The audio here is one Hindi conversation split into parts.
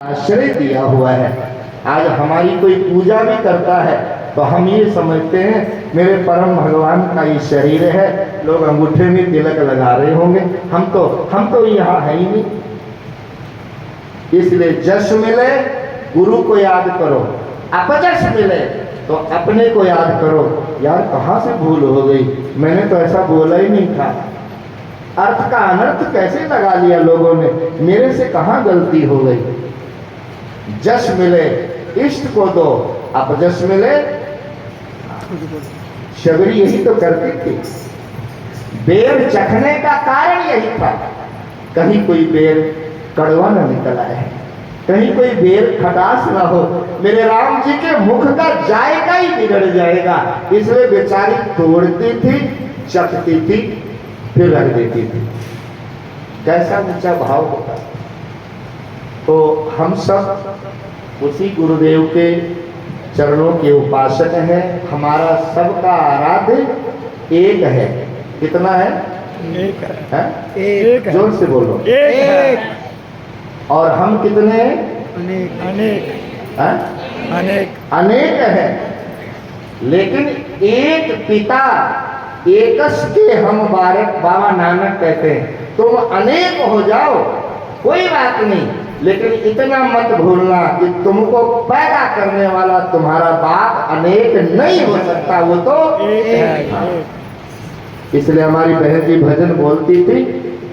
आश्रय दिया हुआ है। आज हमारी कोई पूजा भी करता है तो हम ये समझते हैं मेरे परम भगवान का ये शरीर है, लोग अंगूठे में तिलक लगा रहे होंगे, हम तो यहाँ है ही नहीं। इसलिए जश मिले गुरु को याद करो, अपजश मिले तो अपने को याद करो। यार कहाँ से भूल हो गई, मैंने तो ऐसा बोला ही नहीं था। अर्थ का अनर्थ कैसे लगा लिया लोगों ने, मेरे से कहाँ गलती हो गई। जश मिले इष्ट को दो, अपजश मिले। शबरी यही तो करती थी, बेर चखने का कारण यही था। कहीं कोई बेर कड़वा न निकल आए, कहीं कोई बेर खटास ना हो, मेरे राम जी के मुख का जायका ही बिगड़ जाएगा। इसलिए बेचारी तोड़ती थी, चखती थी, फिर रख देती थी। कैसा ऊंचा भाव होता। तो हम सब उसी गुरुदेव के चरणों के उपासक हैं। हमारा सबका आराध्य एक है। कितना है? एक है? एक है। जोर से बोलो। एक और हम कितने हैं? अनेक अनेक हैं? अनेक अनेक हैं, लेकिन एक पिता एकस के हम बाबा नानक कहते हैं। तुम अनेक हो जाओ कोई बात नहीं, लेकिन इतना मत भूलना कि तुमको पैदा करने वाला तुम्हारा बाप अनेक नहीं हो सकता, वो तो एक है। इसलिए हमारी बहन जी भजन बोलती थी,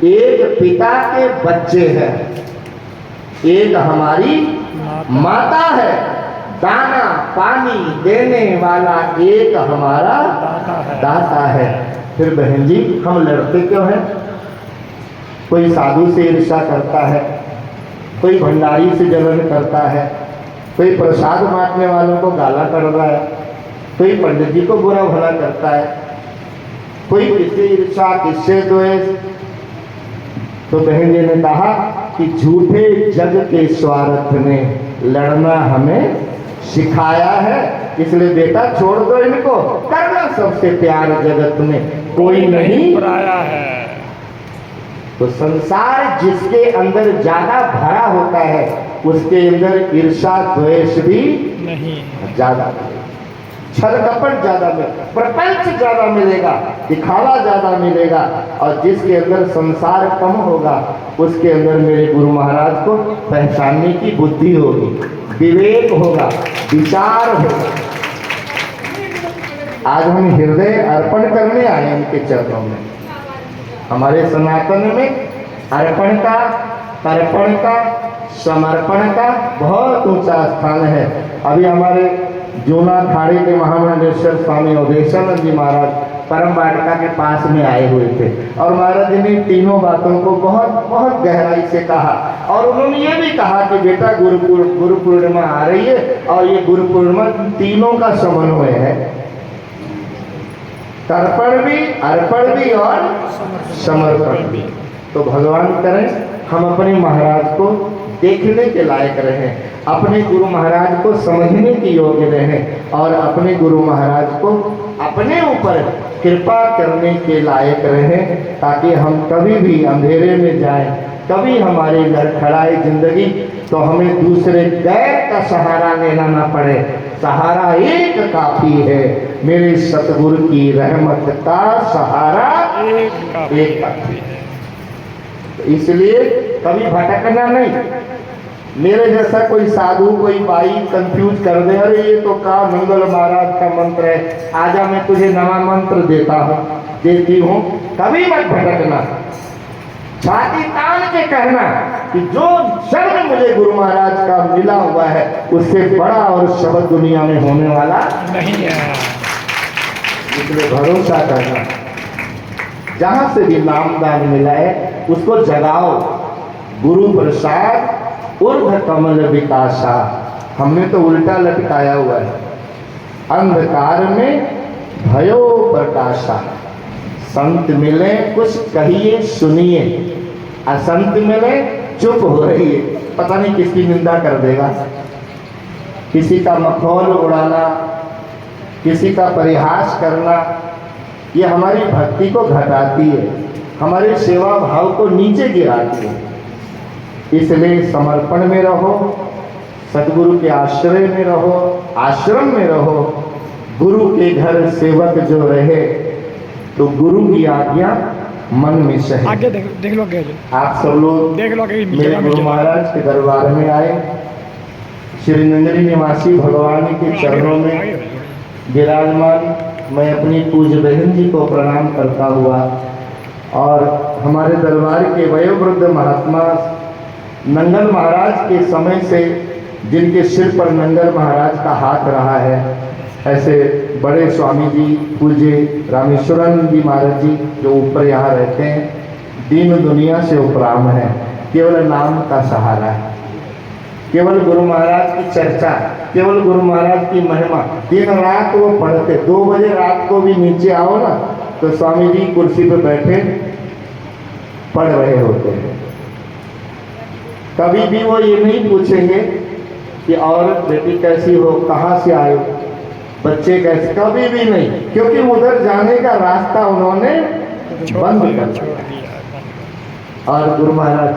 एक पिता के बच्चे हैं, एक हमारी माता है, दाना पानी देने वाला एक हमारा दाता है। फिर बहन जी हम लड़ते क्यों हैं? कोई साधु से ईर्ष्या करता है, कोई भंडारी से जलन करता है, कोई प्रसाद बांटने वालों को गाला कर रहा है, कोई पंडित जी को बुरा भला करता है, कोई किससे ईर्ष्या किससे द्वेष। तो बहन जी ने कहा कि झूठे जग के स्वार्थ ने लड़ना हमें सिखाया है, इसलिए बेटा छोड़ दो इनको, करना सबसे प्यार जगत में कोई नहीं पराया है। तो संसार जिसके अंदर ज्यादा भरा होता है उसके अंदर ईर्ष्या द्वेष भी नहीं ज्यादा मिलेगा, छल कपट ज्यादा मिलेगा, प्रपंच ज्यादा मिलेगा, दिखावा ज्यादा मिलेगा। और जिसके अंदर संसार कम होगा उसके अंदर मेरे गुरु महाराज को पहचानने की बुद्धि होगी, विवेक होगा, विचार होगा। आज हम हृदय अर्पण करने आए उनके चरणों में। हमारे सनातन में अर्पण का, तर्पण का, समर्पण का बहुत ऊंचा स्थान है। अभी हमारे जूना खाड़ी के महामंडलेश्वर स्वामी अवधेशानंद जी महाराज परम वाटिका के पास में आए हुए थे और महाराज जी ने तीनों बातों को बहुत बहुत गहराई से कहा। और उन्होंने ये भी कहा कि बेटा गुरु पूर्णिमा आ रही है और ये गुरु पूर्णिमा तीनों का समन्वय है, तर्पण भी, अर्पण भी और समर्पण भी। तो भगवान करें हम अपने महाराज को देखने के लायक रहें, अपने गुरु महाराज को समझने के योग्य रहें और अपने गुरु महाराज को अपने ऊपर कृपा करने के लायक रहें, ताकि हम कभी भी अंधेरे में जाएं, कभी हमारे लड़खड़ाए जिंदगी तो हमें दूसरे गैर का सहारा लेना ना पड़े। सहारा एक काफी है, मेरे सतगुरु की रहमत का सहारा एक काफी है। तो इसलिए कभी भटकना नहीं। मेरे जैसा कोई साधु कोई भाई कंफ्यूज कर दे, अरे ये तो का मंगल महाराज का मंत्र है, आजा मैं तुझे नवा मंत्र देती हूँ, कभी मत भटकना। छाती तान के कहना कि जो शब्द मुझे गुरु महाराज का मिला हुआ है उससे बड़ा और शब्द दुनिया में होने वाला नहीं है। इसलिए भरोसा करना, जहां से भी नामदान मिला है उसको जगाओ। गुरु प्रसाद ऊर्ध्व कमल विकासा, हमने तो उल्टा लटकाया हुआ है। अंधकार में भयो प्रकाशा। संत मिले कुछ कहिए सुनिए, असंत मिले चुप हो रही है। पता नहीं किसकी निंदा कर देगा, किसी का मखौल उड़ाना, किसी का परिहास करना, ये हमारी भक्ति को घटाती है, हमारे सेवा भाव को नीचे गिराती है। इसलिए समर्पण में रहो, सदगुरु के आश्रय में रहो, आश्रम में रहो। गुरु के घर सेवक जो रहे तो गुरु की आज्ञा मन में सहे। आगे देख लो आगे जो। आप सब लोग देख लो आगे मेरे गुरु महाराज के दरबार में आए, श्री नंगरी निवासी भगवान के चरणों में विराजमान मैं अपनी पूज्य बहन जी को प्रणाम करता हुआ और हमारे दरबार के वयोवृद्ध महात्मा नंगल महाराज के समय से जिनके सिर पर नंगल महाराज का हाथ रहा है, ऐसे बड़े स्वामी जी पूज्य रामेश्वरन जी महाराज जी जो ऊपर यहाँ रहते हैं, दीन दुनिया से उपराम है, केवल नाम का सहारा है, केवल गुरु महाराज की चर्चा, केवल गुरु महाराज की महिमा दिन रात वो पढ़ते। 2 बजे रात को भी नीचे आओ ना तो स्वामी जी कुर्सी पे बैठे पढ़ रहे होते हैं। कभी भी वो ये नहीं पूछेंगे कि औरत बेटी कैसी हो, कहाँ से आए, बच्चे कैसे, कभी भी नहीं, क्योंकि उधर जाने का रास्ता उन्होंने बंद कर दिया। और गुरु महाराज